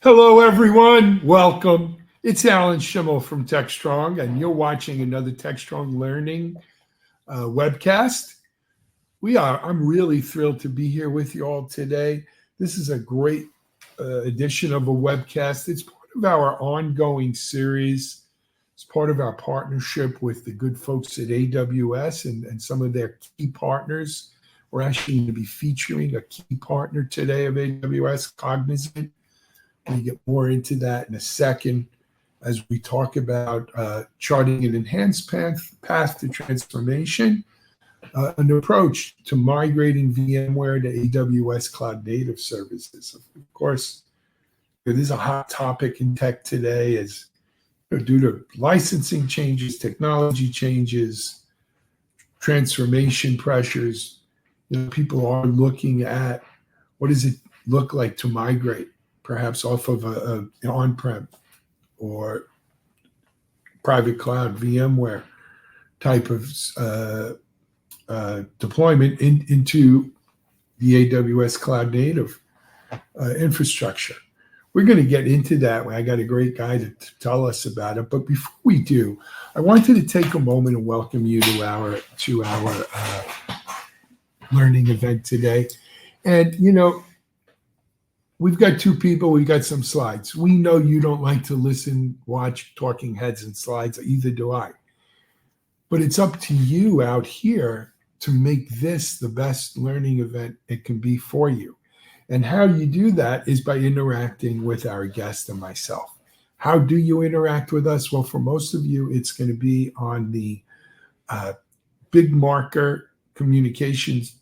Hello, everyone. Welcome. It's Alan Schimmel from Techstrong, and you're watching another Techstrong Learning webcast. I'm really thrilled to be here with you all today. This is a great edition of a webcast. It's part of our ongoing series. It's part of our partnership with the good folks at AWS and some of their key partners. We're actually going to be featuring a key partner today of AWS, Cognizant. We'll get more into that in a second as we talk about charting an enhanced path to transformation, an approach to migrating VMware to AWS Cloud Native Services. Of course, it is a hot topic in tech today as due to licensing changes, technology changes, transformation pressures. People are looking at what does it look like to migrate, perhaps off of an on-prem or private cloud VMware type of deployment into the AWS Cloud Native infrastructure. We're going to get into that. I got a great guy to tell us about it. But before we do, I wanted to take a moment and welcome you to our learning event today. And, we've got two people, we've got some slides. We know you don't like to watch talking heads and slides, either do I. But it's up to you out here to make this the best learning event it can be for you. And how you do that is by interacting with our guest and myself. How do you interact with us? Well, for most of you, it's going to be on the big marker communications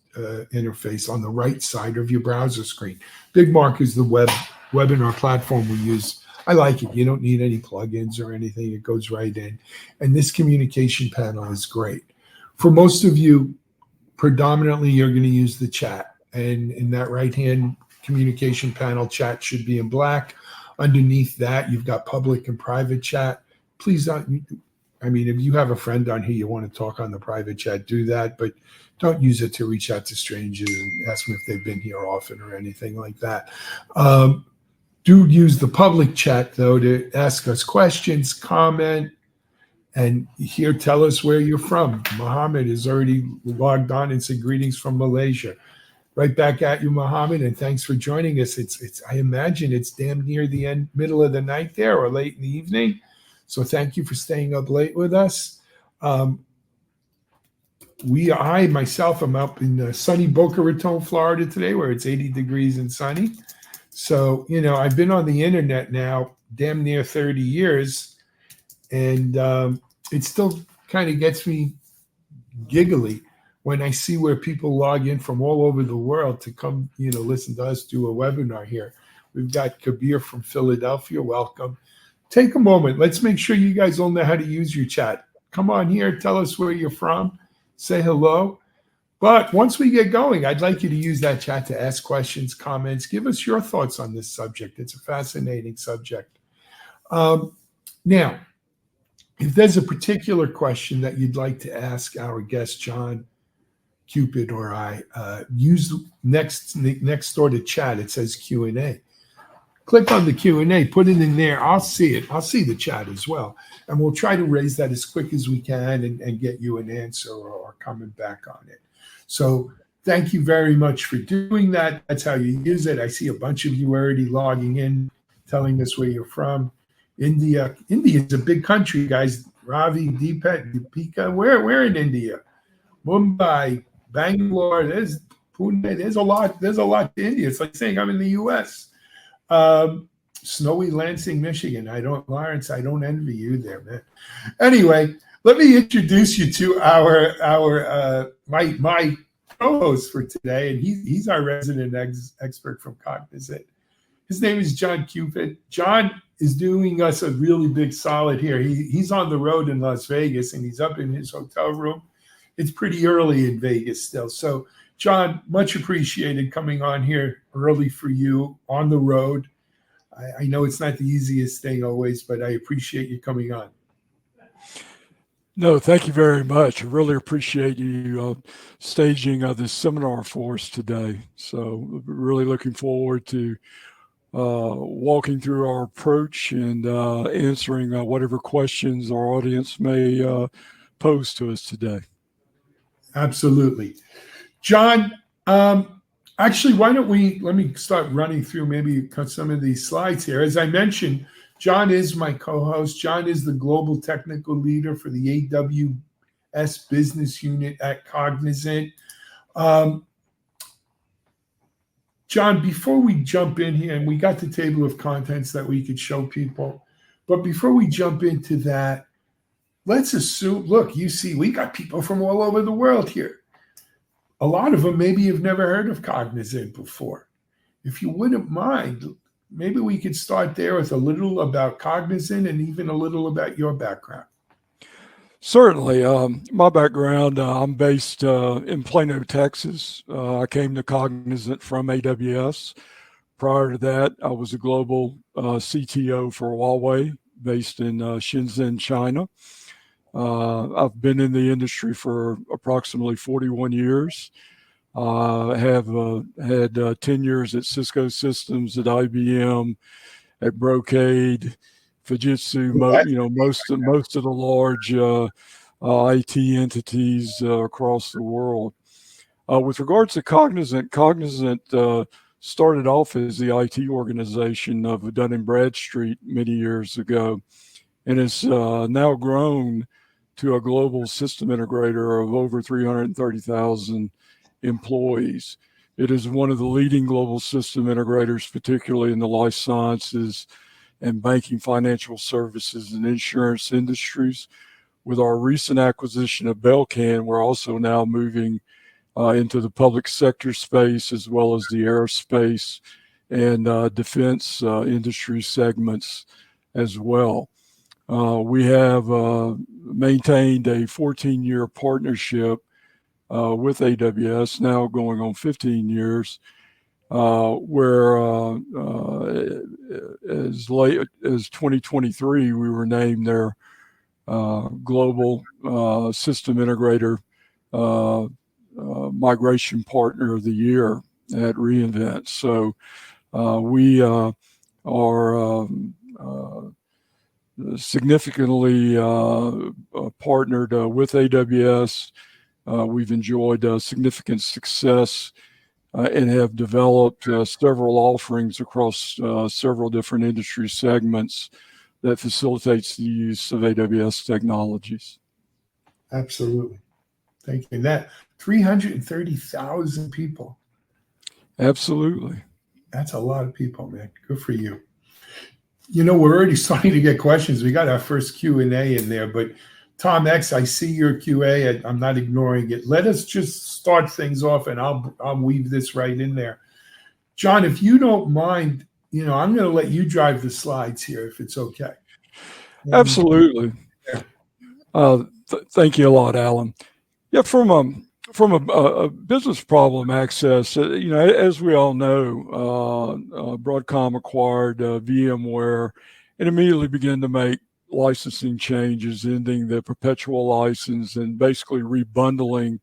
interface on the right side of your browser screen. BigMark is the webinar platform we use. I like it. You don't need any plugins or anything. It goes right in. And this communication panel is great. For most of you, predominantly, you're going to use the chat. And in that right-hand communication panel, chat should be in black. Underneath that, you've got public and private chat. Please don't, if you have a friend on here, you want to talk on the private chat, do that. But don't use it to reach out to strangers and ask them if they've been here often or anything like that. Do use the public chat, though, to ask us questions, comment, and here tell us where you're from. Mohammed is already logged on and said greetings from Malaysia. Right back at you, Mohammed, and thanks for joining us. I imagine it's damn near the middle of the night there or late in the evening. So thank you for staying up late with us. I myself am up in sunny Boca Raton, Florida today, where it's 80 degrees and sunny. So, I've been on the internet now damn near 30 years, and it still kind of gets me giggly when I see where people log in from all over the world to come, listen to us do a webinar here. We've got Kabir from Philadelphia. Welcome. Take a moment. Let's make sure you guys all know how to use your chat. Come on here. Tell us where you're from. Say hello. But once we get going, I'd like you to use that chat to ask questions, comments. Give us your thoughts on this subject. It's a fascinating subject. Now, if there's a particular question that you'd like to ask our guest, John Cupid, or I, use next door to chat. It says Q&A. Click on the Q&A, put it in there. I'll see it. I'll see the chat as well. And we'll try to raise that as quick as we can and get you an answer or comment back on it. So thank you very much for doing that. That's how you use it. I see a bunch of you already logging in, telling us where you're from. India is a big country, guys. Ravi, Deepika, we're in India. Mumbai, Bangalore, there's Pune, there's a lot to India. It's like saying I'm in the US. Snowy Lansing, Michigan. Lawrence, I don't envy you there, man. Anyway, let me introduce you to my co-host for today, and he's our resident expert from Cognizant. His name is John Cupid. John is doing us a really big solid here. He's on the road in Las Vegas, and he's up in his hotel room. It's pretty early in Vegas still. So, John, much appreciated coming on here early for you on the road. I know it's not the easiest thing always, but I appreciate you coming on. No, thank you very much. I really appreciate you staging this seminar for us today. So really looking forward to walking through our approach and answering whatever questions our audience may pose to us today. Absolutely. John, actually, let me start running through maybe some of these slides here. As I mentioned, John is my co-host. John is the global technical leader for the AWS business unit at Cognizant. John, before we jump in here, and we got the table of contents that we could show people, but before we jump into that, let's assume, look, you see, we got people from all over the world here. A lot of them maybe have never heard of Cognizant before. If you wouldn't mind, maybe we could start there with a little about Cognizant and even a little about your background. Certainly. My background, I'm based in Plano, Texas. I came to Cognizant from AWS. Prior to that, I was a global CTO for Huawei based in Shenzhen, China. I've been in the industry for approximately 41 years. I have had 10 years at Cisco Systems, at IBM, at Brocade, Fujitsu, most of the large IT entities across the world. With regards to Cognizant, started off as the IT organization of Dun & Bradstreet many years ago, and has now grown to a global system integrator of over 330,000 employees. It is one of the leading global system integrators, particularly in the life sciences and banking, financial services, and insurance industries. With our recent acquisition of Belcan, we're also now moving into the public sector space, as well as the aerospace and defense industry segments as well. We have maintained a 14-year partnership with AWS, now going on 15 years, where as late as 2023, we were named their global system integrator migration partner of the year at reInvent. So we are significantly partnered with AWS. We've enjoyed significant success and have developed several offerings across several different industry segments that facilitates the use of AWS technologies. Absolutely. Thank you. And that 330,000 people. Absolutely. That's a lot of people, man. Good for you. You know, we're already starting to get questions. We got our first Q&A in there, but Tom X, I see your QA. I'm not ignoring it. Let us just start things off, and I'll weave this right in there. John, if you don't mind, I'm going to let you drive the slides here, if it's okay. Absolutely. Thank you a lot, Alan. Yeah, from a business problem access, as we all know, Broadcom acquired VMware and immediately began to make licensing changes, ending the perpetual license and basically rebundling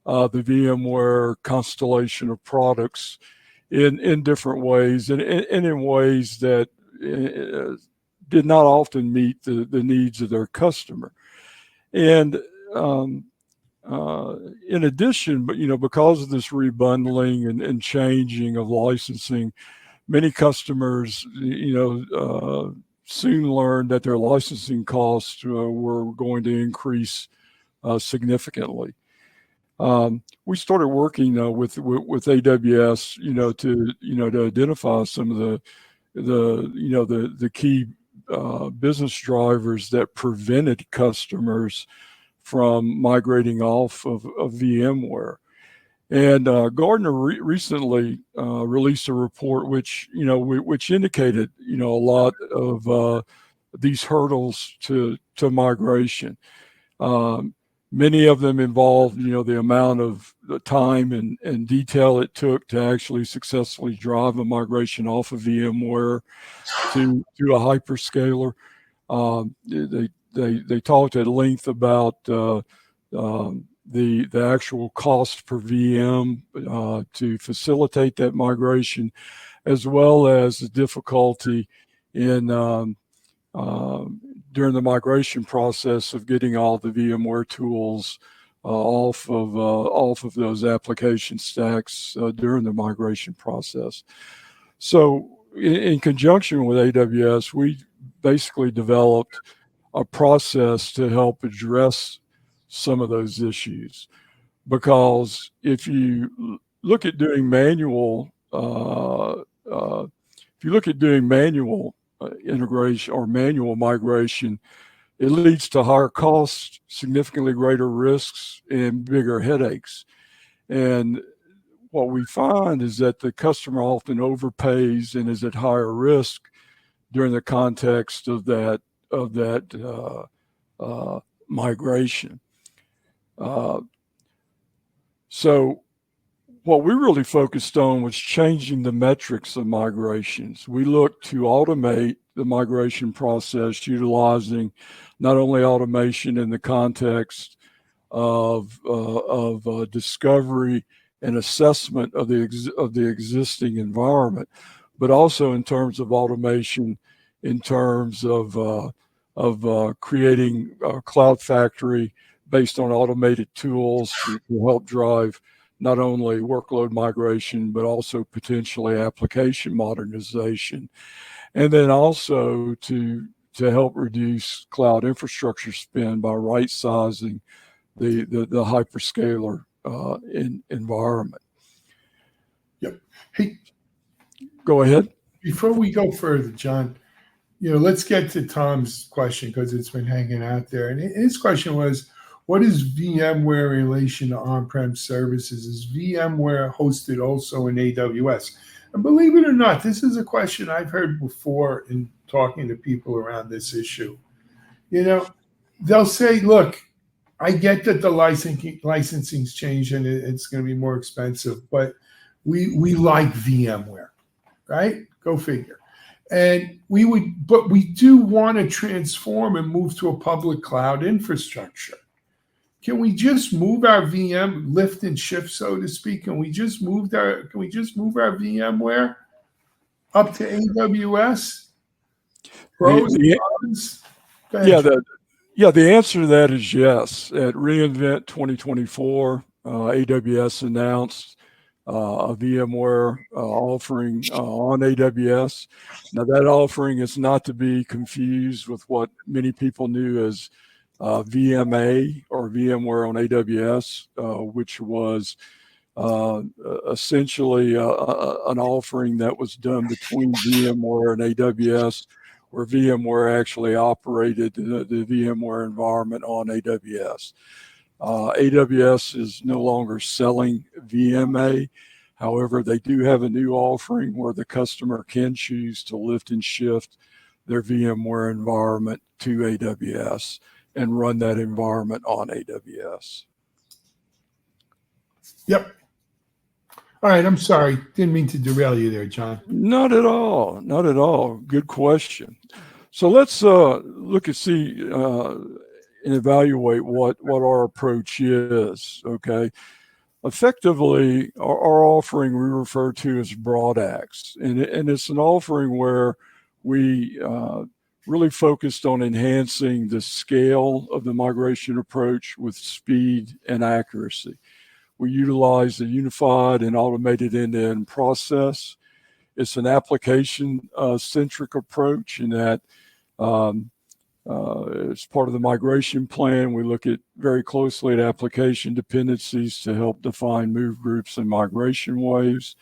the VMware constellation of products in different ways and in ways that did not often meet the needs of their customer. And in addition, but because of this rebundling and changing of licensing, many customers, soon learned that their licensing costs were going to increase significantly. We started working with AWS, to identify some of the key business drivers that prevented customers from migrating off of VMware. And Gartner recently released a report which indicated a lot of these hurdles to migration. Many of them involved the amount of the time and detail it took to actually successfully drive a migration off of VMware to a hyperscaler. They talked at length about the actual cost per VM to facilitate that migration, as well as the difficulty in during the migration process of getting all the VMware tools off of those application stacks during the migration process. So in conjunction with AWS, we basically developed a process to help address some of those issues. Because if you look at doing manual integration or manual migration, it leads to higher costs, significantly greater risks, and bigger headaches. And what we find is that the customer often overpays and is at higher risk during the context of that migration. So what we really focused on was changing the metrics of migrations. We looked to automate the migration process utilizing not only automation in the context of discovery and assessment of the existing environment, but also in terms of automation, in terms of creating a cloud factory based on automated tools to help drive not only workload migration, but also potentially application modernization. And then also to help reduce cloud infrastructure spend by right-sizing the hyperscaler environment. Yep. Hey, go ahead. Before we go further, John, let's get to Tom's question because it's been hanging out there. And his question was, what is VMware in relation to on-prem services? Is VMware hosted also in AWS? And believe it or not, this is a question I've heard before in talking to people around this issue. They'll say, look, I get that the licensing's changed and it's going to be more expensive, but we like VMware, right? Go figure. And but we do want to transform and move to a public cloud infrastructure. Can we just move our VM lift and shift, so to speak? Can we just move our VMware up to AWS? Pros and cons? The answer to that is yes. At reInvent 2024, AWS announced a VMware offering on AWS. Now that offering is not to be confused with what many people knew as VMA or VMware on AWS, which was essentially an offering that was done between VMware and AWS, where VMware actually operated the VMware environment on AWS. AWS is no longer selling VMA. However, they do have a new offering where the customer can choose to lift and shift their VMware environment to AWS and run that environment on AWS. Yep. All right, I'm sorry. Didn't mean to derail you there, John. Not at all. Not at all. Good question. So let's look and see and evaluate what our approach is, okay? Effectively, our offering we refer to as Broad Axe, and it's an offering where we really focused on enhancing the scale of the migration approach with speed and accuracy. We utilize a unified and automated end-to-end process. It's an application-centric approach in that as part of the migration plan, we look at very closely at application dependencies to help define move groups and migration waves.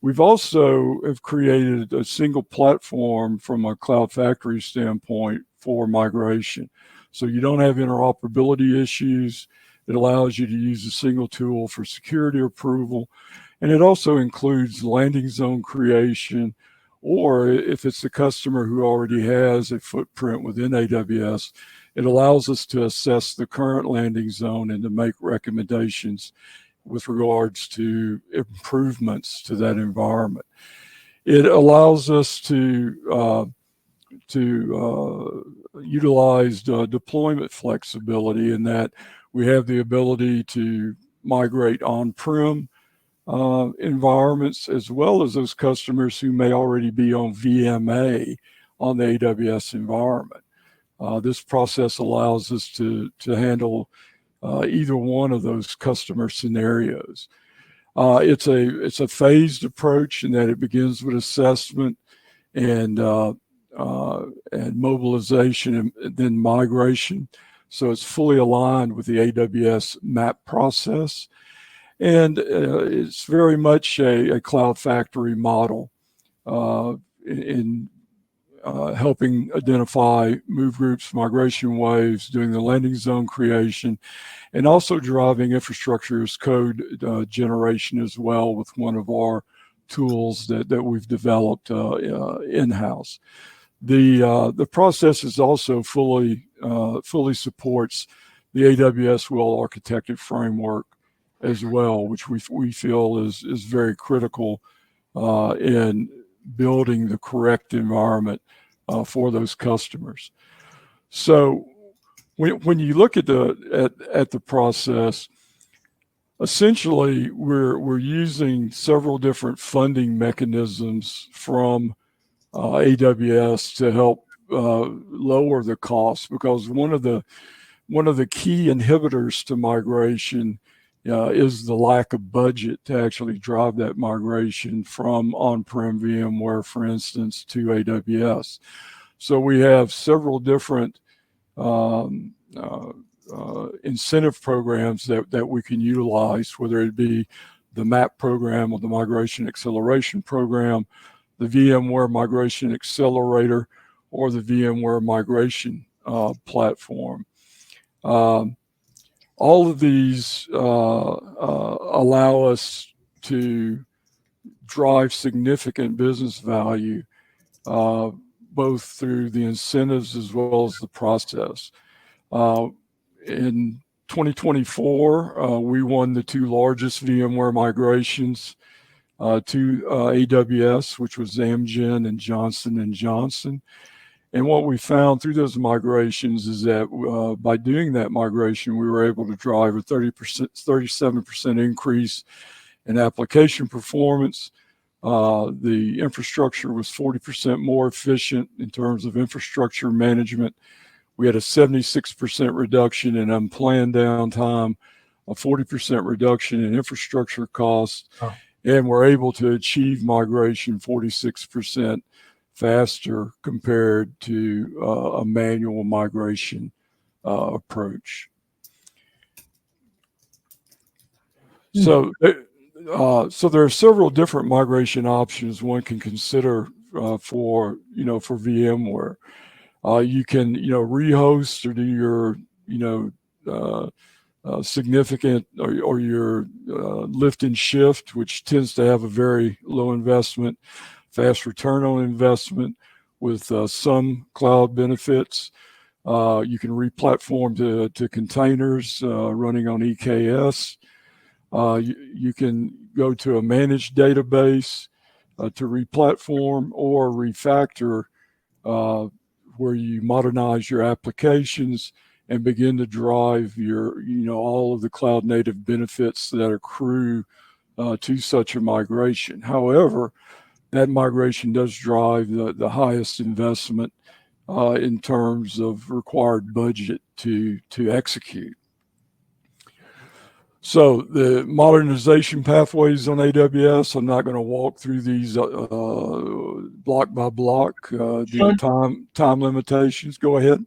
We've also have created a single platform from a cloud factory standpoint for migration. So you don't have interoperability issues. It allows you to use a single tool for security approval. And it also includes landing zone creation, or if it's the customer who already has a footprint within AWS, it allows us to assess the current landing zone and to make recommendations with regards to improvements to that environment. It allows us to utilize deployment flexibility in that We have the ability to migrate on-prem environments, as well as those customers who may already be on VMA on the AWS environment. This process allows us to handle either one of those customer scenarios. It's a phased approach in that it begins with assessment and mobilization and then migration. So it's fully aligned with the AWS MAP process. And it's very much a cloud factory model in helping identify move groups, migration waves, doing the landing zone creation, and also driving infrastructure as code generation as well with one of our tools that we've developed in-house. The process is also fully supports the AWS well-architected framework as well, which we feel is very critical in building the correct environment for those customers. So when you look at the process, essentially we're using several different funding mechanisms from AWS to help lower the cost, because one of the key inhibitors to migration is the lack of budget to actually drive that migration from on-prem VMware, for instance, to AWS. So we have several different incentive programs that we can utilize, whether it be the MAP program or the Migration Acceleration Program, the VMware Migration Accelerator, or the VMware Migration Platform. All of these allow us to drive significant business value, both through the incentives as well as the process. In 2024, we won the two largest VMware migrations to AWS, which was Amgen and Johnson & Johnson. And what we found through those migrations is that by doing that migration, we were able to drive a 37% increase in application performance. The infrastructure was 40% more efficient in terms of infrastructure management. We had a 76% reduction in unplanned downtime, a 40% reduction in infrastructure costs, and we're able to achieve migration 46% faster compared to a manual migration approach. So there are several different migration options one can consider for VMware. You can rehost or do your significant or your lift and shift, which tends to have a very low investment, fast return on investment with some cloud benefits. You can re-platform to containers running on EKS. You can go to a managed database to re-platform, or refactor, where you modernize your applications and begin to drive your all of the cloud native benefits that accrue to such a migration. However, that migration does drive the highest investment in terms of required budget to execute. So the modernization pathways on AWS, I'm not going to walk through these block by block due to time limitations. Go ahead.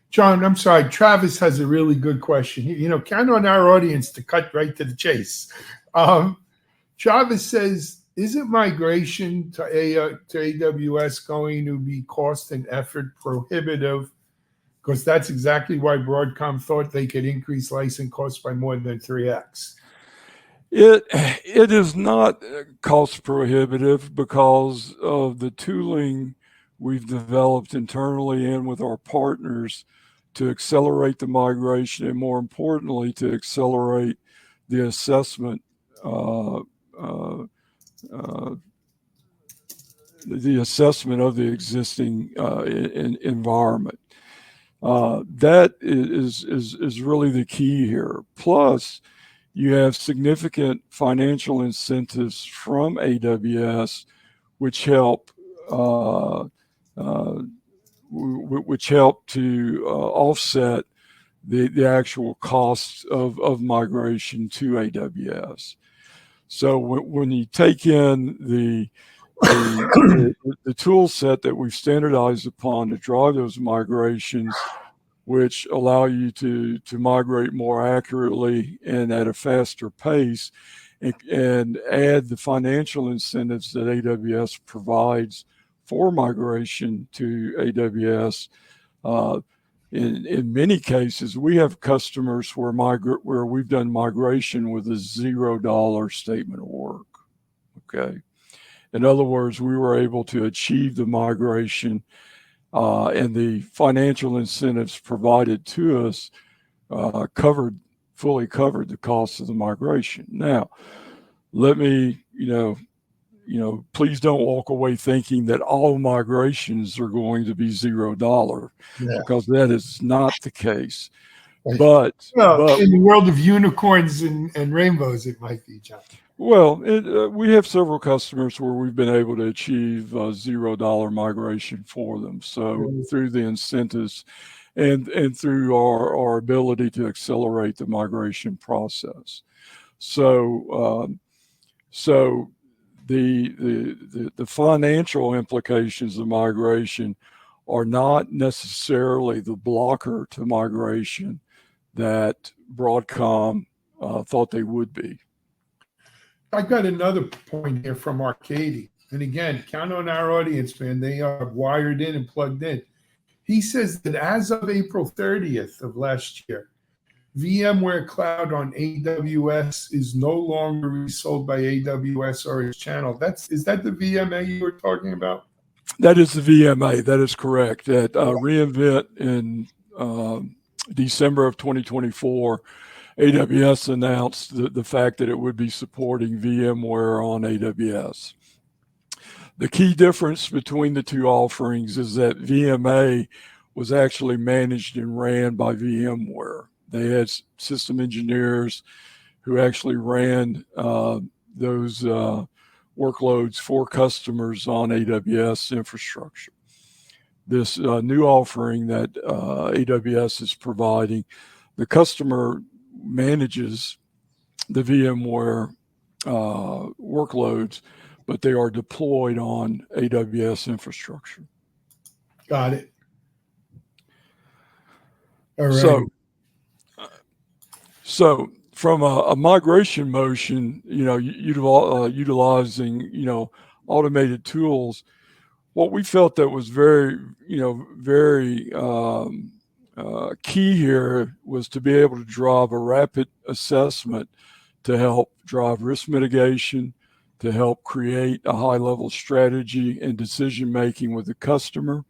John, I'm sorry. Travis has a really good question. Count on our audience to cut right to the chase. Travis says, isn't migration to AWS going to be cost and effort prohibitive? Because that's exactly why Broadcom thought they could increase license costs by more than 3x. It is not cost prohibitive because of the tooling we've developed internally and with our partners to accelerate the migration, and more importantly, to accelerate the assessment of the existing environment. That is really the key here. Plus, you have significant financial incentives from AWS, which help to offset the actual costs of migration to AWS. So when you take in the tool set that we've standardized upon to drive those migrations, which allow you to migrate more accurately and at a faster pace, and add the financial incentives that AWS provides for migration to AWS. In many cases, we have customers where we've done migration with a $0 statement of work. Okay. In other words, we were able to achieve the migration, and the financial incentives provided to us fully covered the cost of the migration. Now, let me, please don't walk away thinking that all migrations are going to be $0, because that is not the case. But in the world of unicorns and rainbows, it might be, John. Well, we have several customers where we've been able to achieve $0 migration for them. So through the incentives and through our ability to accelerate the migration process. So the financial implications of migration are not necessarily the blocker to migration that Broadcom thought they would be. I got another point here from Arcady. And again, count on our audience, man. They are wired in and plugged in. He says that as of April 30th of last year, VMware Cloud on AWS is no longer resold by AWS or its channel. Is that the VMA you were talking about? That is the VMA. That is correct. At reInvent in December of 2024, AWS announced the fact that it would be supporting VMware on AWS. The key difference between the two offerings is that VMA was actually managed and ran by VMware. They had system engineers who actually ran those workloads for customers on AWS infrastructure. This new offering that AWS is providing, the customer manages the VMware workloads, but they are deployed on AWS infrastructure. Got it. All right. So from a migration motion, utilizing, automated tools, what we felt that was very key here was to be able to drive a rapid assessment to help drive risk mitigation, to help create a high-level strategy and decision-making with the customer,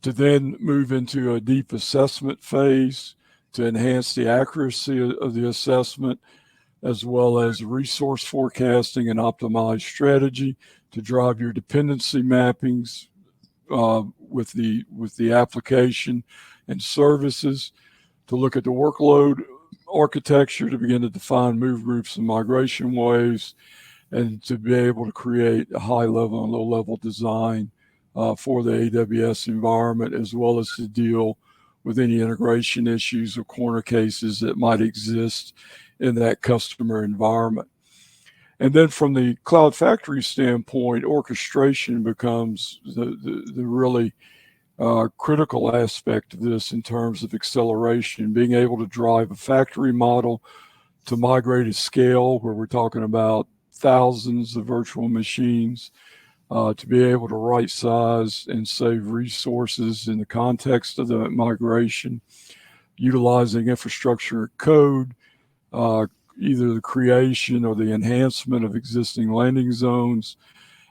to then move into a deep assessment phase to enhance the accuracy of the assessment, as well as resource forecasting and optimized strategy to drive your dependency mappings with the application and services, to look at the workload architecture to begin to define move groups and migration waves, and to be able to create a high-level and low-level design for the AWS environment, as well as to deal with any integration issues or corner cases that might exist in that customer environment. And then from the Cloud Factory standpoint, orchestration becomes the really critical aspect of this in terms of acceleration, being able to drive a factory model to migrate at scale, where we're talking about thousands of virtual machines, to be able to right size and save resources in the context of the migration, utilizing infrastructure code, either the creation or the enhancement of existing landing zones,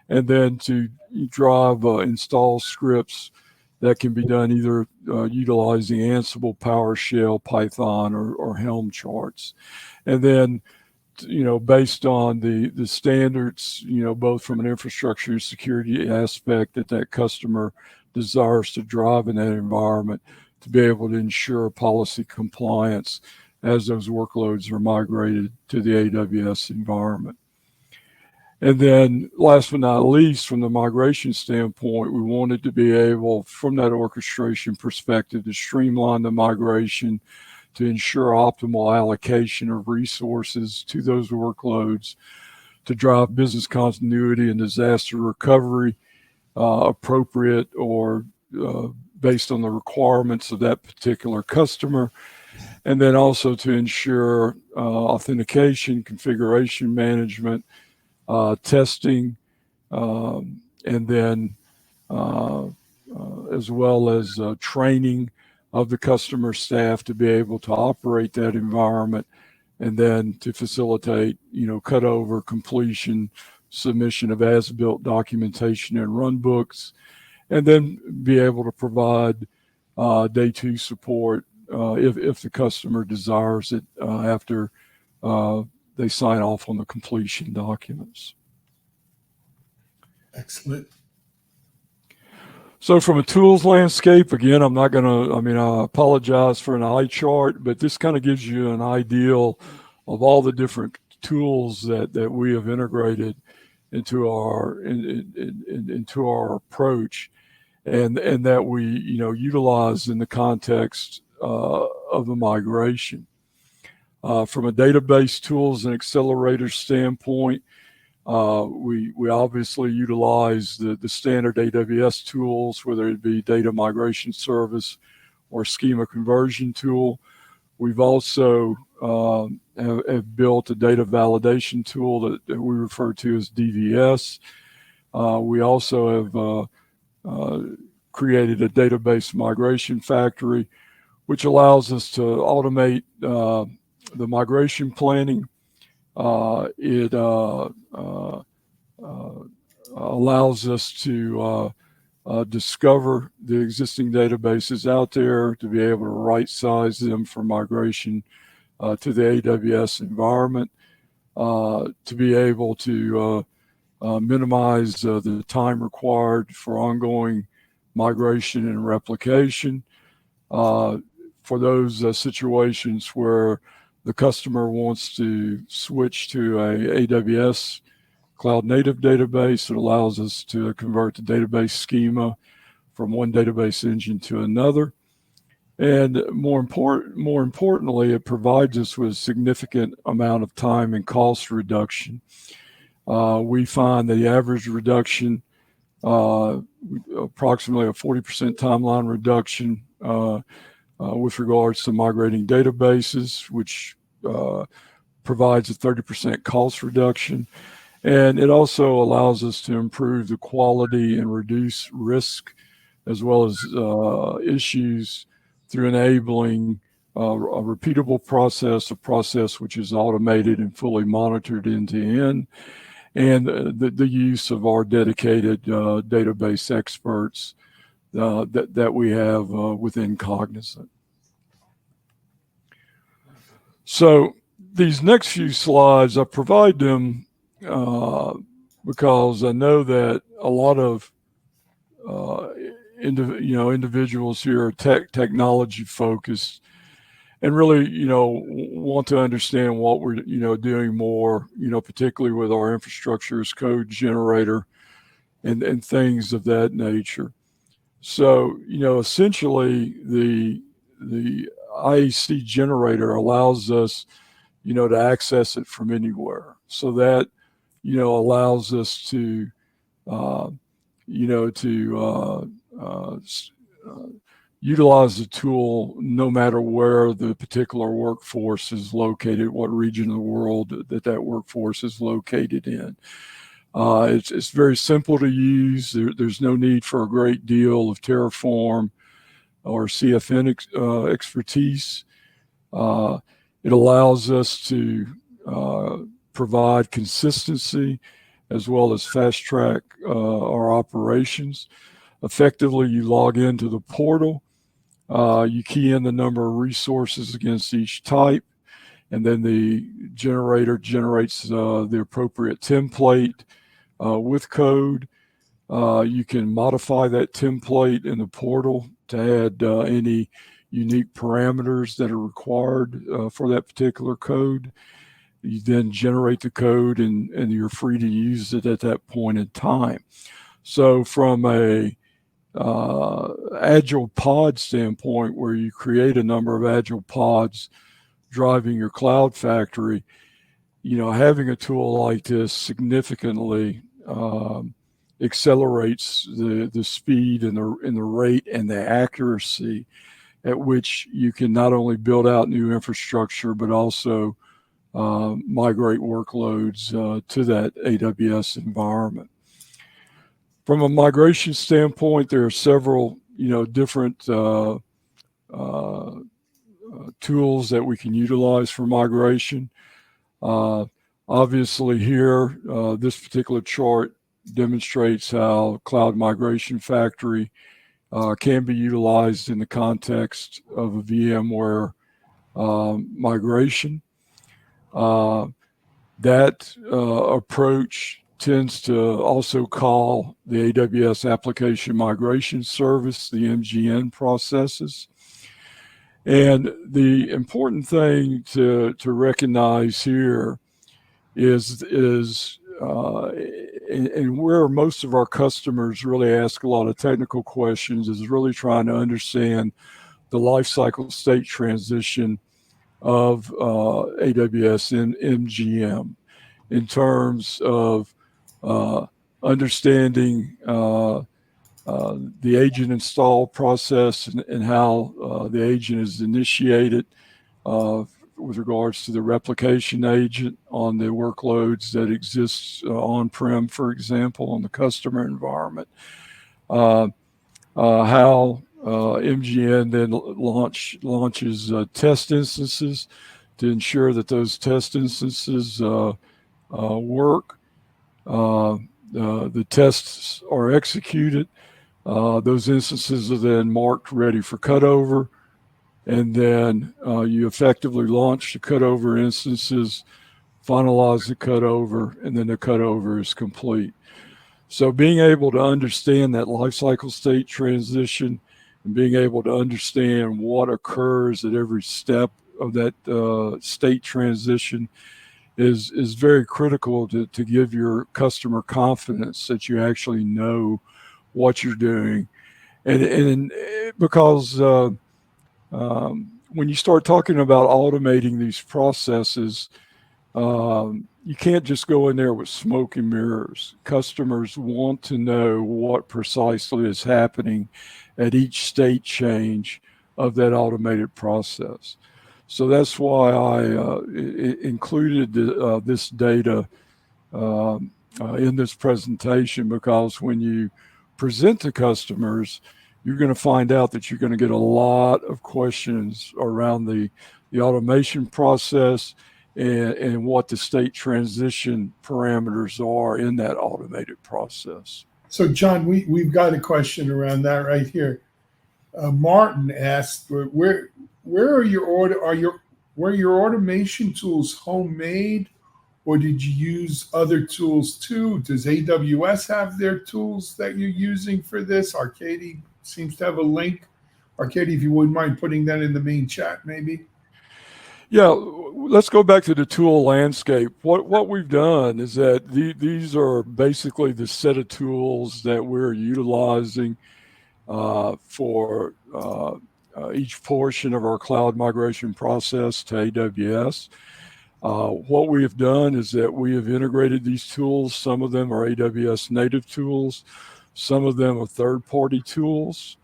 and then to drive install scripts that can be done either utilizing Ansible, PowerShell, Python, or Helm charts. And then, based on the standards, both from an infrastructure and security aspect that customer desires to drive in that environment, to be able to ensure policy compliance as those workloads are migrated to the AWS environment. And then last but not least, from the migration standpoint, we wanted to be able, from that orchestration perspective, to streamline the migration to ensure optimal allocation of resources to those workloads, to drive business continuity and disaster recovery appropriate or based on the requirements of that particular customer, and then also to ensure authentication, configuration management, testing, and then as well as training of the customer staff to be able to operate that environment, and then to facilitate, cutover, completion, submission of as-built documentation and run books, and then be able to provide day 2 support if the customer desires it after they sign off on the completion documents. Excellent. So from a tools landscape, again, I apologize for an eye chart, but this kind of gives you an ideal of all the different tools that we have integrated into our into our approach, and that we utilize in the context of the migration. From a database tools and accelerators standpoint, we obviously utilize the standard AWS tools, whether it be data migration service or schema conversion tool. We've also have built a data validation tool that we refer to as DVS. We also have created a database migration factory, which allows us to automate the migration planning. It allows us to discover the existing databases out there, to be able to right size them for migration to the AWS environment, to be able to minimize the time required for ongoing migration and replication. For those situations where the customer wants to switch to a AWS cloud native database, it allows us to convert the database schema from one database engine to another. And more importantly, it provides us with a significant amount of time and cost reduction. We find the average reduction, approximately a 40% timeline reduction with regards to migrating databases, which provides a 30% cost reduction. And it also allows us to improve the quality and reduce risk, as well as issues, through enabling a repeatable process, a process which is automated and fully monitored end to end, and the use of our dedicated database experts that we have within Cognizant. So these next few slides, I provide them because I know that a lot of individuals here are technology focused, and really want to understand what we're doing more, particularly with our infrastructure as code generator and things of that nature. So essentially the IAC generator allows us to access it from anywhere. So that allows us to utilize the tool no matter where the particular workforce is located, what region of the world that workforce is located in. It's very simple to use. There's no need for a great deal of Terraform or CFN expertise. It allows us to provide consistency as well as fast track our operations. Effectively, you log into the portal, you key in the number of resources against each type, and then the generator generates the appropriate template with code. You can modify that template in the portal to add any unique parameters that are required for that particular code. You then generate the code and you're free to use it at that point in time. So from a agile pod standpoint, where you create a number of agile pods driving your cloud factory, having a tool like this significantly accelerates the speed and the rate and the accuracy at which you can not only build out new infrastructure, but also migrate workloads to that AWS environment. From a migration standpoint, there are several, different tools that we can utilize for migration. Obviously here, this particular chart demonstrates how Cloud Migration Factory can be utilized in the context of a VMware migration. That approach tends to also call the AWS Application Migration Service, the MGN processes. And the important thing to recognize here is and where most of our customers really ask a lot of technical questions is really trying to understand the lifecycle state transition of AWS and MGM in terms of understanding the agent install process and how the agent is initiated with regards to the replication agent on the workloads that exists on-prem, for example, on the customer environment. How MGN then launches test instances to ensure that those test instances work. The tests are executed. Those instances are then marked ready for cutover. And then you effectively launch the cutover instances, finalize the cutover, and then the cutover is complete. So being able to understand that lifecycle state transition and being able to understand what occurs at every step of that state transition is very critical to give your customer confidence that you actually know what you're doing. And because when you start talking about automating these processes, you can't just go in there with smoke and mirrors. Customers want to know what precisely is happening at each state change of that automated process. So that's why I included this data in this presentation, because when you present to customers, you're going to find out that you're going to get a lot of questions around the automation process and what the state transition parameters are in that automated process. So, John, we've got a question around that right here. Martin asked, where are your automation tools homemade, or did you use other tools too? Does AWS have their tools that you're using for this? Arcady seems to have a link. Arcady, if you wouldn't mind putting that in the main chat, maybe. Yeah, let's go back to the tool landscape. What we've done is that these are basically the set of tools that we're utilizing for each portion of our cloud migration process to AWS. What we have done is that we have integrated these tools. Some of them are AWS native tools. Some of them are third-party tools.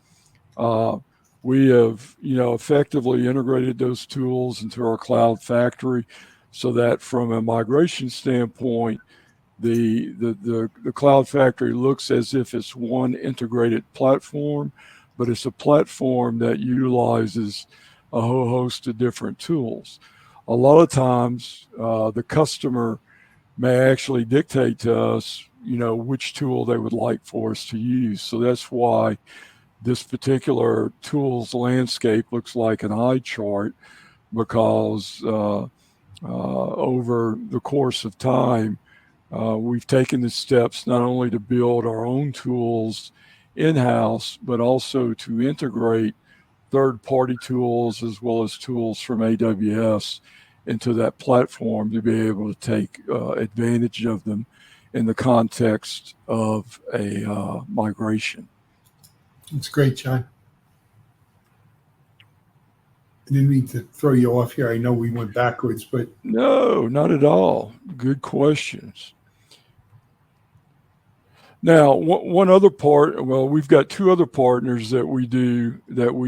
We have, effectively integrated those tools into our cloud factory so that from a migration standpoint, the cloud factory looks as if it's one integrated platform, but it's a platform that utilizes a whole host of different tools. A lot of times, the customer may actually dictate to us, which tool they would like for us to use. So that's why this particular tools landscape looks like an eye chart, because over the course of time, we've taken the steps not only to build our own tools in-house, but also to integrate third-party tools as well as tools from AWS into that platform to be able to take advantage of them in the context of a migration. It's great, John. I didn't mean to throw you off here. I know we went backwards, but No, not at all. Good questions. Now, one other part, well, we've got two other partners that we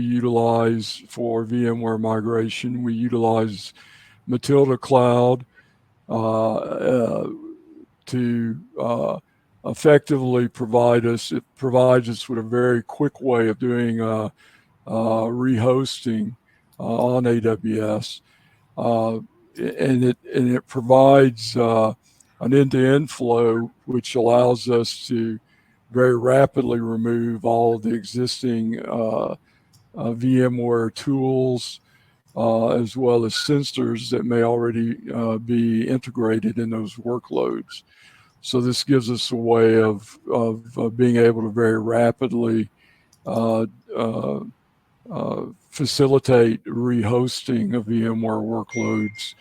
utilize for VMware migration. We utilize Matilda Cloud to effectively it provides us with a very quick way of doing rehosting on AWS. And it provides an end-to-end flow, which allows us to very rapidly remove all of the existing VMware tools, as well as sensors that may already be integrated in those workloads. So this gives us a way of being able to very rapidly facilitate rehosting of VMware workloads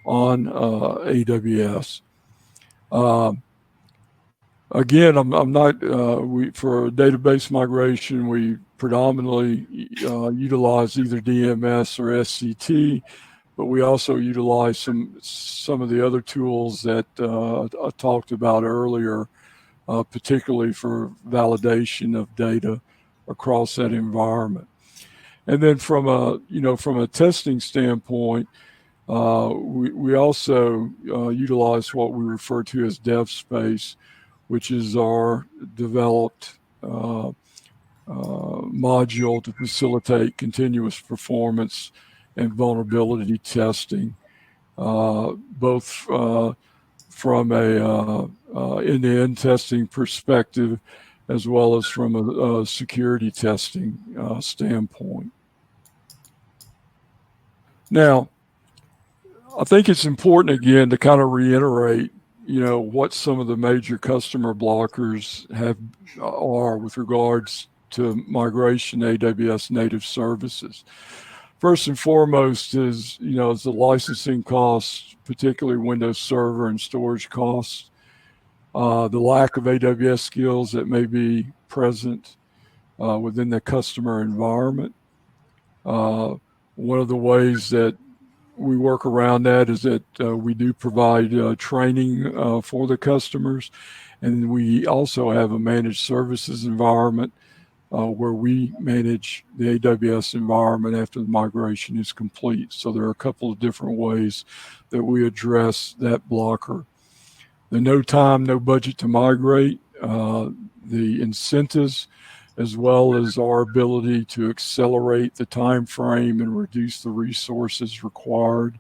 on AWS. Again, I'm not, for database migration, we predominantly utilize either DMS or SCT, but we also utilize some of the other tools that I talked about earlier, particularly for validation of data across that environment. And then from a testing standpoint, we also utilize what we refer to as dev space, which is our developed module to facilitate continuous performance and vulnerability testing, both from a end-to-end testing perspective, as well as from a security testing standpoint. Now, I think it's important, again, to kind of reiterate, what some of the major customer blockers are with regards to migration AWS native services. First and foremost is the licensing costs, particularly Windows Server and storage costs, the lack of AWS skills that may be present within the customer environment. One of the ways that we work around that is that we do provide training for the customers, and we also have a managed services environment where we manage the AWS environment after the migration is complete. So there are a couple of different ways that we address that blocker. The no time, no budget to migrate, the incentives, as well as our ability to accelerate the time frame and reduce the resources required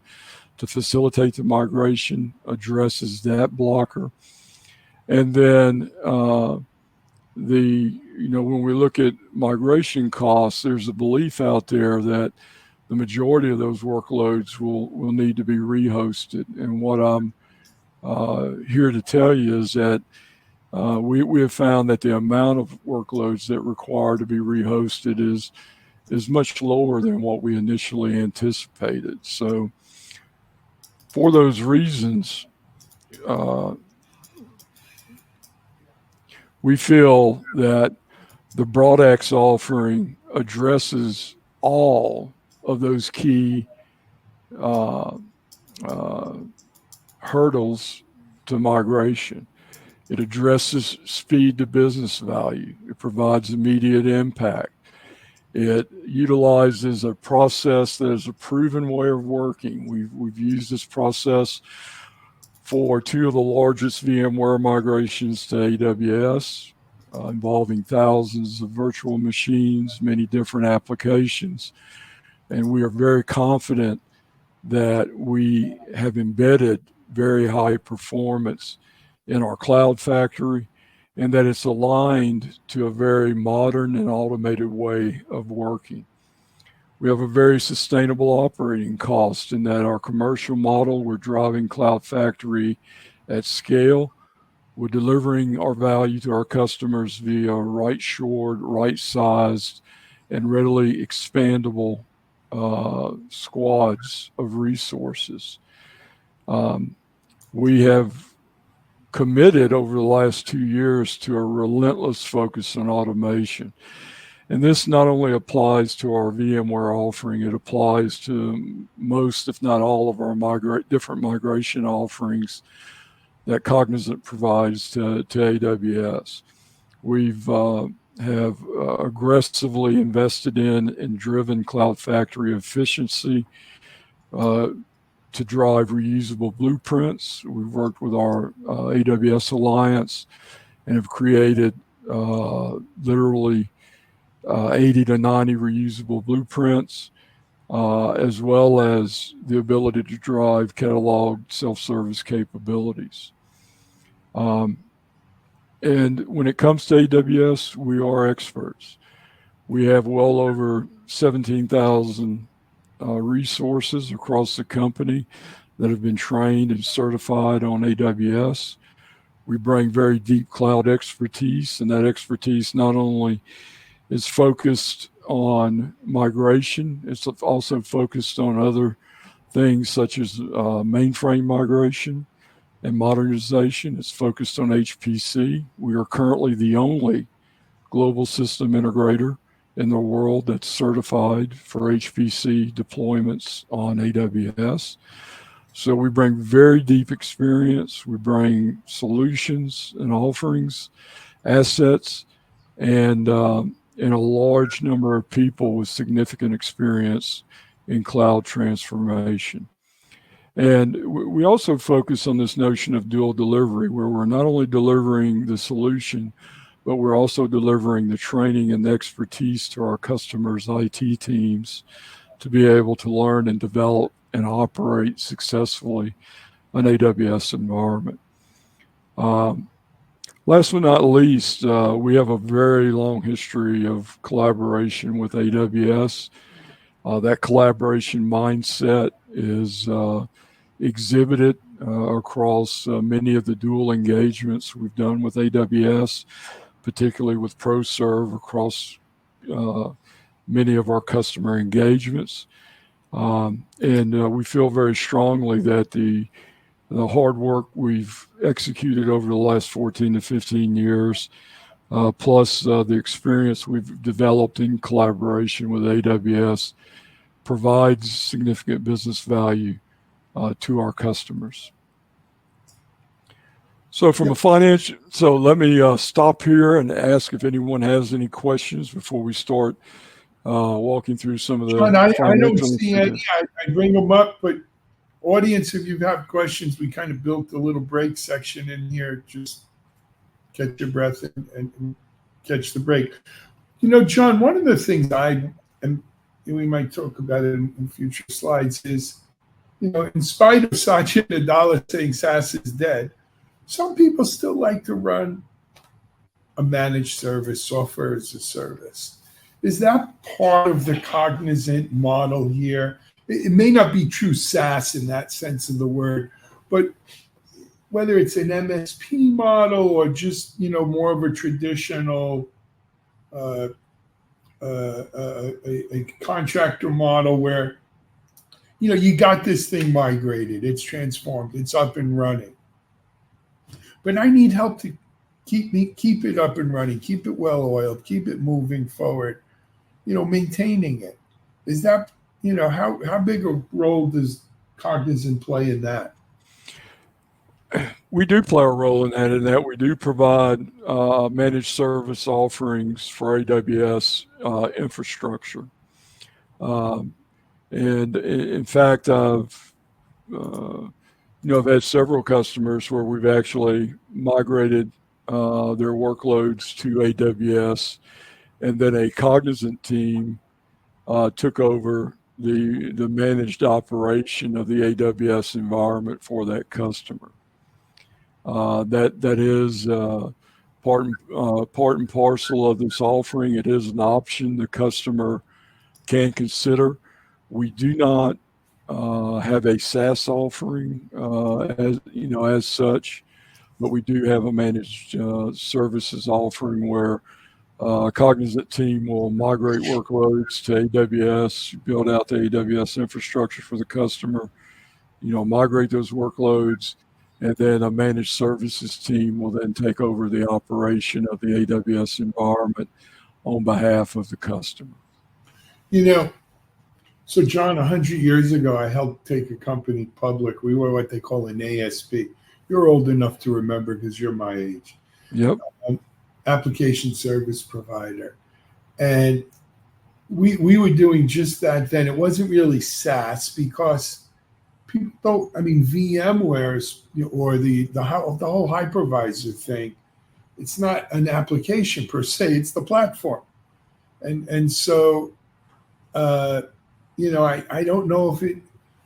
to facilitate the migration, addresses that blocker. And then when we look at migration costs, there's a belief out there that the majority of those workloads will need to be rehosted. And what I'm here to tell you is that we have found that the amount of workloads that require to be rehosted is much lower than what we initially anticipated. So for those reasons, we feel that the BroadX offering addresses all of those key hurdles to migration. It addresses speed to business value. It provides immediate impact. It utilizes a process that is a proven way of working. We've used this process for two of the largest VMware migrations to AWS, involving thousands of virtual machines, many different applications. And we are very confident that we have embedded very high performance in our cloud factory, and that it's aligned to a very modern and automated way of working. We have a very sustainable operating cost in that our commercial model, we're driving cloud factory at scale We're delivering our value to our customers via right-shored, right-sized, and readily expandable squads of resources. We have committed over the last 2 years to a relentless focus on automation. And this not only applies to our VMware offering, it applies to most, if not all, of our different migration offerings that Cognizant provides to AWS. We've have aggressively invested in and driven Cloud Factory efficiency to drive reusable blueprints. We've worked with our AWS Alliance and have created literally 80 to 90 reusable blueprints, as well as the ability to drive catalog self-service capabilities. And when it comes to AWS, we are experts. We have well over 17,000 resources across the company that have been trained and certified on AWS. We bring very deep cloud expertise, and that expertise not only is focused on migration, it's also focused on other things such as mainframe migration and modernization. It's focused on HPC. We are currently the only global system integrator in the world that's certified for HPC deployments on AWS. So we bring very deep experience. We bring solutions and offerings, assets, and a large number of people with significant experience in cloud transformation. And we also focus on this notion of dual delivery, where we're not only delivering the solution, but we're also delivering the training and the expertise to our customers' IT teams to be able to learn and develop and operate successfully an AWS environment. Last but not least, we have a very long history of collaboration with AWS. That collaboration mindset is exhibited across many of the dual engagements we've done with AWS, particularly with ProServe across many of our customer engagements. And we feel very strongly that the hard work we've executed over the last 14 to 15 years, plus the experience we've developed in collaboration with AWS, provides significant business value to our customers. So from a financial, so let me stop here and ask if anyone has any questions before we start walking through some of the John, I don't financial see any. I bring them up, but audience, if you have questions, we kind of built a little break section in here. Just catch your breath and catch the break. You know, John, one of the things and we might talk about it in future slides, is, you know, in spite of Satya Nadella saying SaaS is dead, some people still like to run a managed service, software as a service. Is that part of the Cognizant model here? It may not be true SaaS in that sense of the word, but whether it's an MSP model or just, you know, more of a traditional a contractor model where, you know, you got this thing migrated, it's transformed, it's up and running, but I need help to keep it up and running, keep it well oiled, keep it moving forward, you know, maintaining it. Is that, you know, how big a role does Cognizant play in that? We do play a role in that we do provide managed service offerings for AWS infrastructure. And in fact, I've had several customers where we've actually migrated their workloads to AWS, and then a Cognizant team took over the managed operation of the AWS environment for that customer. That is part and parcel of this offering. It is an option the customer can consider. We do not have a SaaS offering as such. but we do have a managed services offering where a Cognizant team will migrate workloads to AWS, build out the AWS infrastructure for the customer, migrate those workloads, and then a managed services team will then take over the operation of the AWS environment on behalf of the customer. So John, 100 years ago, I helped take a company public. We were what they call an ASP. You're old enough to remember because you're my age. Yep. Application service provider. And we were doing just that then. It wasn't really SaaS because people don't, VMware's or the whole hypervisor thing, it's not an application per se, it's the platform. And so, I don't know if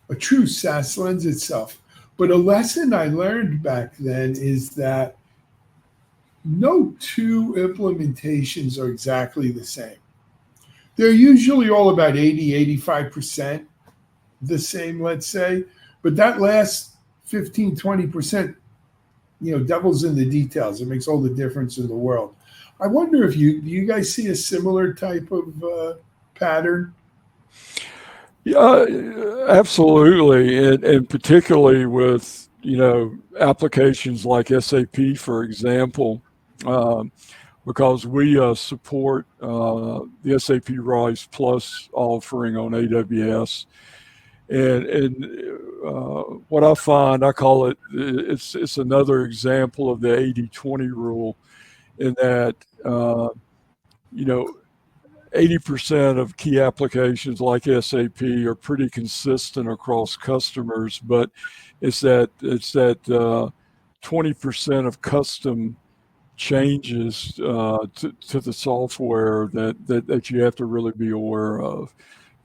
a true SaaS lends itself. But a lesson I learned back then is that no two implementations are exactly the same. They're usually all about 80-85% the same, let's say. But that last 15-20%, devil's in the details. It makes all the difference in the world. I wonder if do you guys see a similar type of pattern? Yeah, absolutely, and particularly with applications like SAP, for example, because we support the SAP Rise Plus offering on AWS, and what I find, I call it's another example of the 80-20 rule, in that 80% of key applications like SAP are pretty consistent across customers, but it's that 20% of custom changes to the software that you have to really be aware of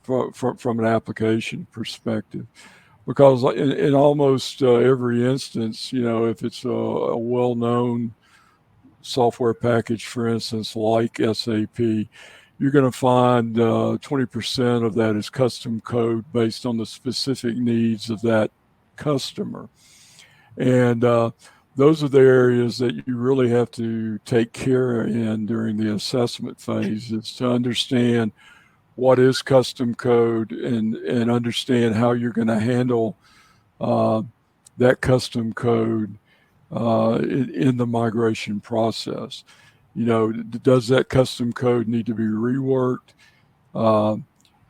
from an application perspective. Because in almost every instance, if it's a well-known software package, for instance, like SAP, you're going to find 20% of that is custom code based on the specific needs of that customer. And those are the areas that you really have to take care in during the assessment phase, is to understand what is custom code and understand how you're going to handle that custom code in the migration process. Does that custom code need to be reworked?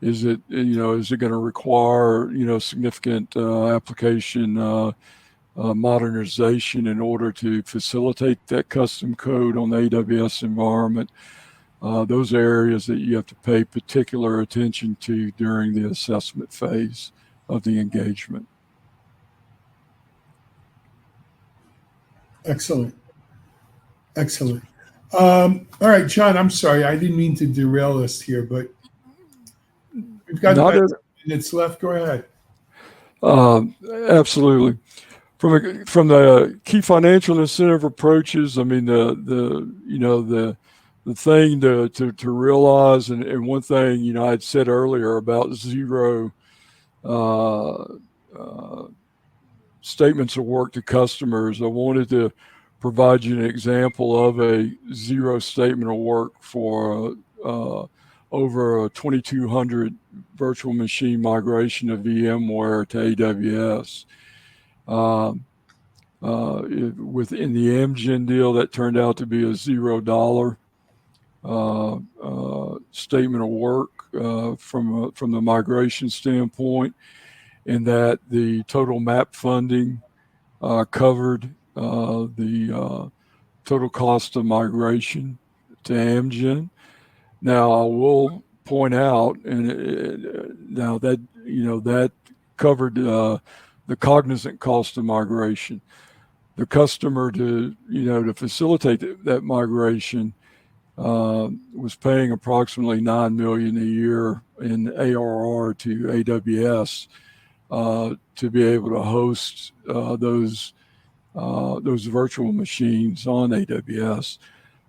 Is it going to require, significant application modernization in order to facilitate that custom code on the AWS environment? Those are areas that you have to pay particular attention to during the assessment phase of the engagement. Excellent. All right, John, I'm sorry. I didn't mean to derail us here, but we've got 9 minutes left. Go ahead. Absolutely. From the key financial incentive approaches, the thing to realize, and one thing, I'd said earlier about zero statements of work to customers, I wanted to provide you an example of a zero statement of work for over a 2,200 virtual machine migration of VMware to AWS. Within the Amgen deal, that turned out to be a $0 statement of work from the migration standpoint, in that the total MAP funding covered the total cost of migration to Amgen. Now, I will point out, now that that covered the Cognizant cost of migration. The customer to facilitate that migration was paying approximately $9 million a year in ARR to AWS to be able to host those virtual machines on AWS,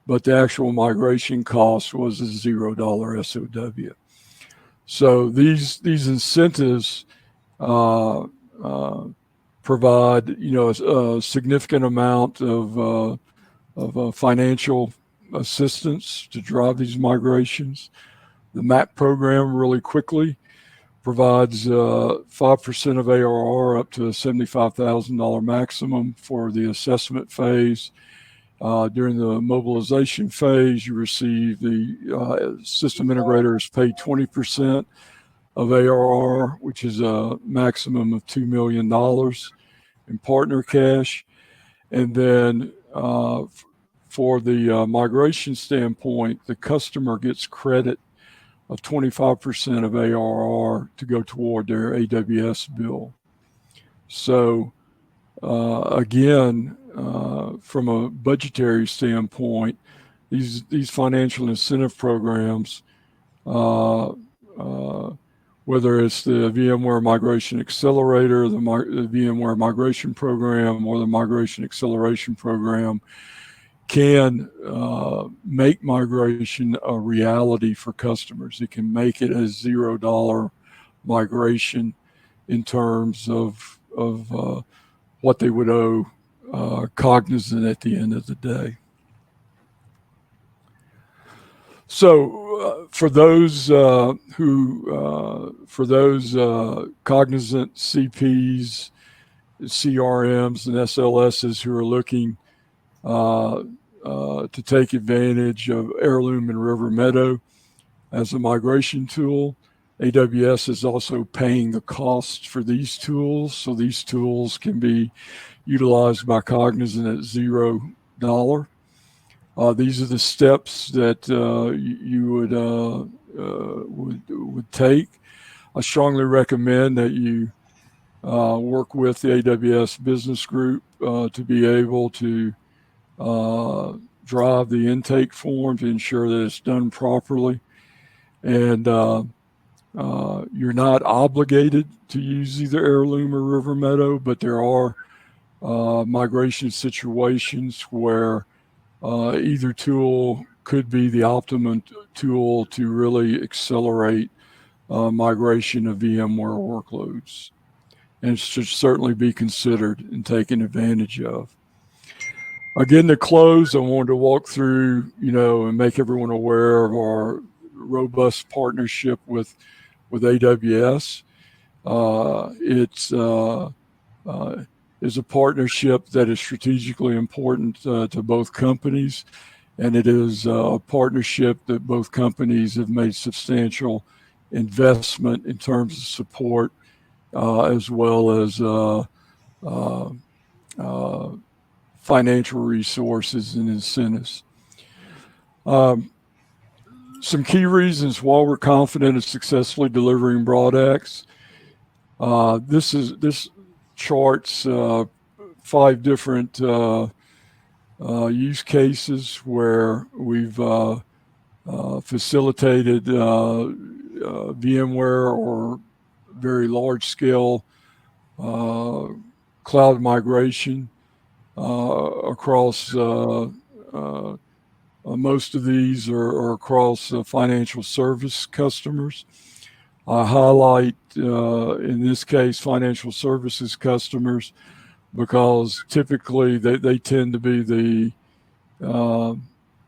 but the actual migration cost was a $0 SOW. So these incentives provide, a significant amount of financial assistance to drive these migrations. The MAP program really quickly provides 5% of ARR up to a $75,000 maximum for the assessment phase. During the mobilization phase, you receive the system integrators pay 20% of ARR, which is a maximum of $2 million in partner cash. And then for the migration standpoint, the customer gets credit of 25% of ARR to go toward their AWS bill. So again, from a budgetary standpoint, these financial incentive programs, whether it's the VMware Migration Accelerator, the VMware Migration Program, or the Migration Acceleration Program, can make migration a reality for customers. It can make it a $0 migration in terms of what they would owe Cognizant at the end of the day. So for those Cognizant CPs, CRMs, and SLSs who are looking to take advantage of Heirloom and River Meadow as a migration tool, AWS is also paying the costs for these tools. So these tools can be utilized by Cognizant at $0. These are the steps that you would take. I strongly recommend that you work with the AWS Business Group to be able to drive the intake form to ensure that it's done properly. And you're not obligated to use either Heirloom or River Meadow, but there are migration situations where either tool could be the optimum tool to really accelerate migration of VMware workloads. And it should certainly be considered and taken advantage of. Again, to close, I wanted to walk through, and make everyone aware of our robust partnership with AWS. It's is a partnership that is strategically important to both companies, and it is a partnership that both companies have made substantial investment in terms of support, as well as financial resources and incentives. Some key reasons why we're confident of successfully delivering BroadX. This charts 5 different use cases where we've facilitated VMware or very large scale cloud migration across most of these are across financial service customers. I highlight, in this case, financial services customers because typically they tend to be the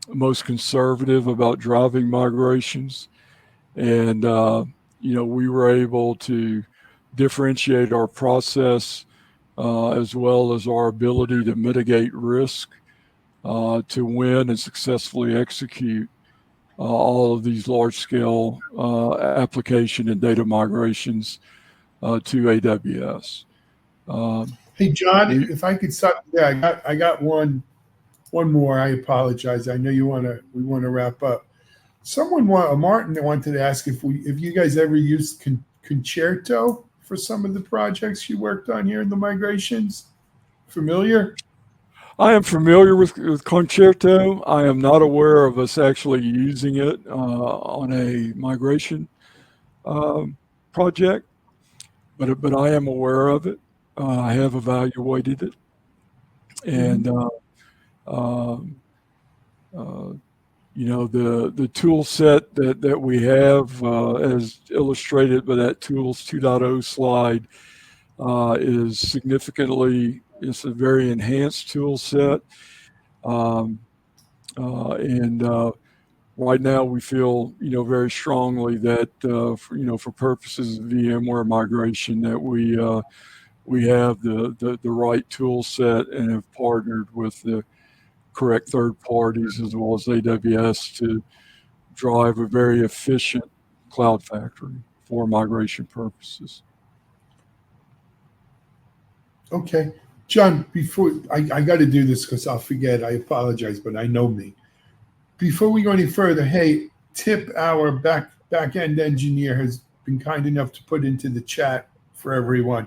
most conservative about driving migrations. And, we were able to differentiate our process as well as our ability to mitigate risk to win and successfully execute all of these large-scale application and data migrations to AWS. Hey, John, if I could stop, I got one more. I apologize. I know we want to wrap up. Martin wanted to ask if you guys ever used Concerto for some of the projects you worked on here in the migrations. Familiar? I am familiar with Concerto. I am not aware of us actually using it on a migration project, but I am aware of it. I have evaluated it, and the tool set that we have, as illustrated by that Tools 2.0 slide, is significantly, it's a very enhanced tool set. Um, and right now we feel, very strongly that, for purposes of VMware migration, that we have the right tool set and have partnered with the correct third parties as well as AWS to drive a very efficient cloud factory for migration purposes. Okay. John, before I got to do this because I'll forget. I apologize, but I know me. Before we go any further, hey, Tip, our back end engineer, has been kind enough to put into the chat for everyone.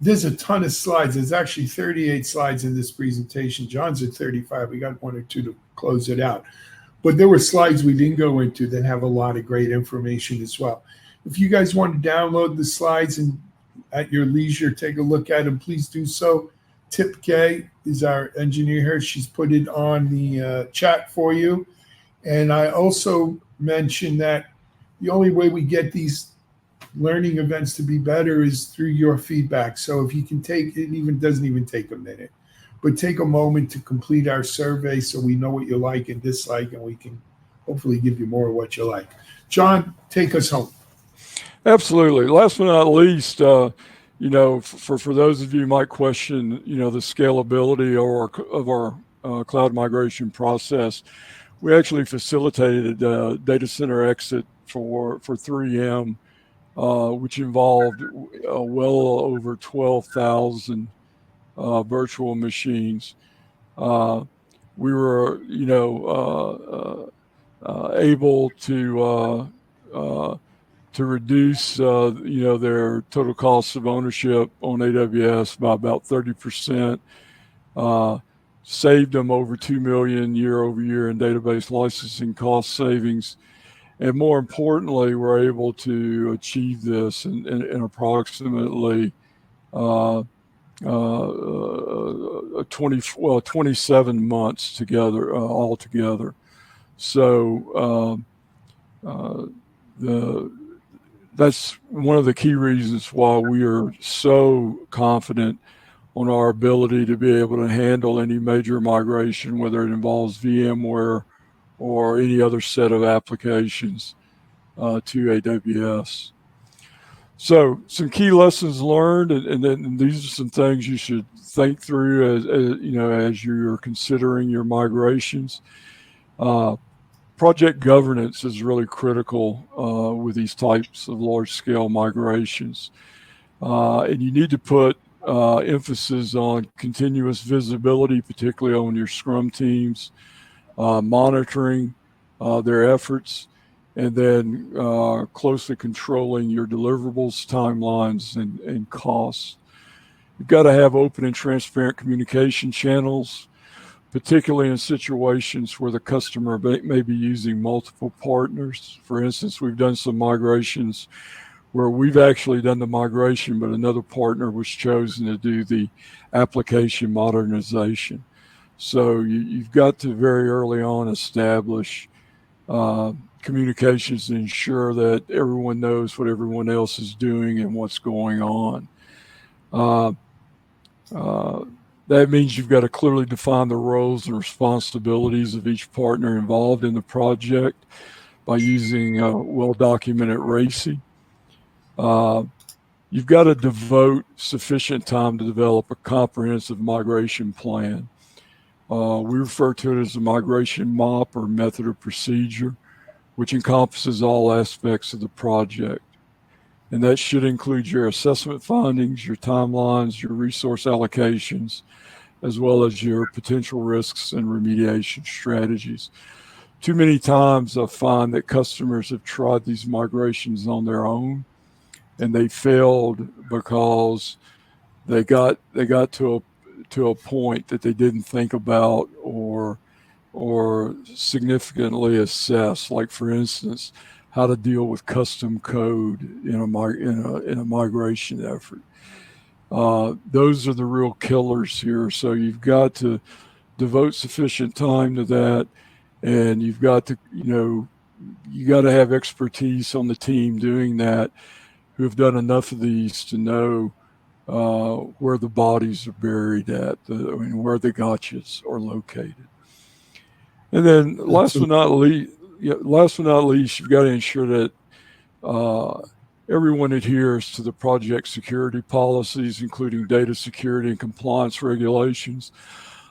There's a ton of slides. There's actually 38 slides in this presentation. John's at 35. We got one or two to close it out. But there were slides we didn't go into that have a lot of great information as well. If you guys want to download the slides and at your leisure, take a look at them, please do so. Tip K is our engineer here. She's put it on the chat for you. And I also mentioned that the only way we get these learning events to be better is through your feedback. So if you can take it, even doesn't even take a minute, but take a moment to complete our survey so we know what you like and dislike, and we can hopefully give you more of what you like. John, take us home. Absolutely. Last but not least, for those of you who might question, the scalability of our cloud migration process, we actually facilitated a data center exit for 3M, which involved well over 12,000 virtual machines. We were, able to reduce, their total cost of ownership on AWS by about 30%, saved them over $2 million year over year in database licensing cost savings. And more importantly, we're able to achieve this in approximately 27 months together, altogether. So that's one of the key reasons why we are so confident on our ability to be able to handle any major migration, whether it involves VMware or any other set of applications to AWS. So some key lessons learned, and then these are some things you should think through as you're considering your migrations. Project governance is really critical with these types of large-scale migrations. And you need to put emphasis on continuous visibility, particularly on your Scrum teams, monitoring their efforts, and then closely controlling your deliverables, timelines, and costs. You've got to have open and transparent communication channels, particularly in situations where the customer may be using multiple partners. For instance, we've done some migrations where we've actually done the migration, but another partner was chosen to do the application modernization. So you've got to very early on establish communications to ensure that everyone knows what everyone else is doing and what's going on. That means you've got to clearly define the roles and responsibilities of each partner involved in the project by using well-documented RACI. You've got to devote sufficient time to develop a comprehensive migration plan. We refer to it as a migration MOP, or method of procedure, which encompasses all aspects of the project. And that should include your assessment findings, your timelines, your resource allocations, as well as your potential risks and remediation strategies. Too many times I find that customers have tried these migrations on their own, and they failed because they got to a point that they didn't think about or significantly assess. Like, for instance, how to deal with custom code in a migration effort. Those are the real killers here. So you've got to devote sufficient time to that, and you've got to, you got to have expertise on the team doing that, who have done enough of these to know where the bodies are buried at, where the gotchas are located. And then last but not least, you've got to ensure that everyone adheres to the project security policies, including data security and compliance regulations.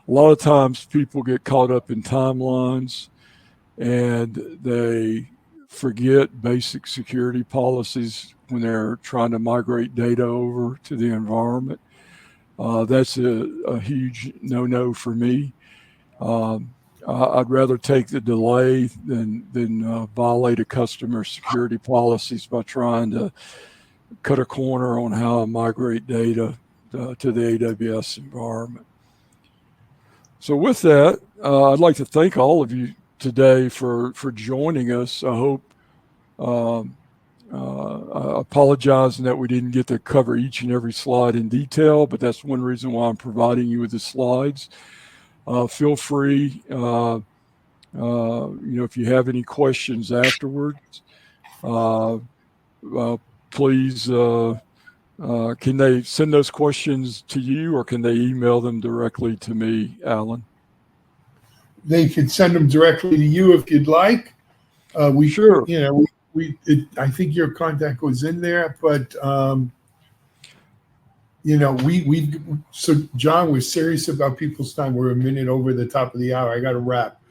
A lot of times people get caught up in timelines and they forget basic security policies when they're trying to migrate data over to the environment. That's a huge no-no for me. I'd rather take the delay than violate a customer's security policies by trying to cut a corner on how I migrate data to the AWS environment. So with that, I'd like to thank all of you today for joining us. I hope, I apologize that we didn't get to cover each and every slide in detail, but that's one reason why I'm providing you with the slides. Feel free, if you have any questions afterwards, please, can they send those questions to you or can they email them directly to me, Alan? They could send them directly to you if you'd like. Sure. I think your contact was in there, but so John, we're serious about people's time. We're a minute over the top of the hour. I got to wrap.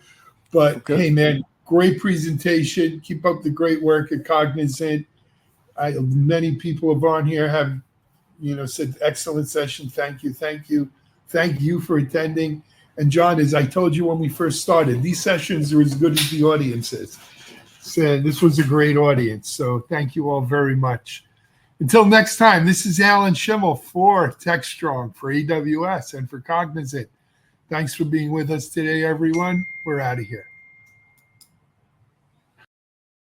But okay. Hey, man, great presentation. Keep up the great work at Cognizant. Many people have on here have, said excellent session. Thank you. Thank you for attending. And John, as I told you when we first started, these sessions are as good as the audience is. So this was a great audience. So thank you all very much. Until next time, this is Alan Schimmel for Techstrong, for AWS, and for Cognizant. Thanks for being with us today, everyone. We're out of here.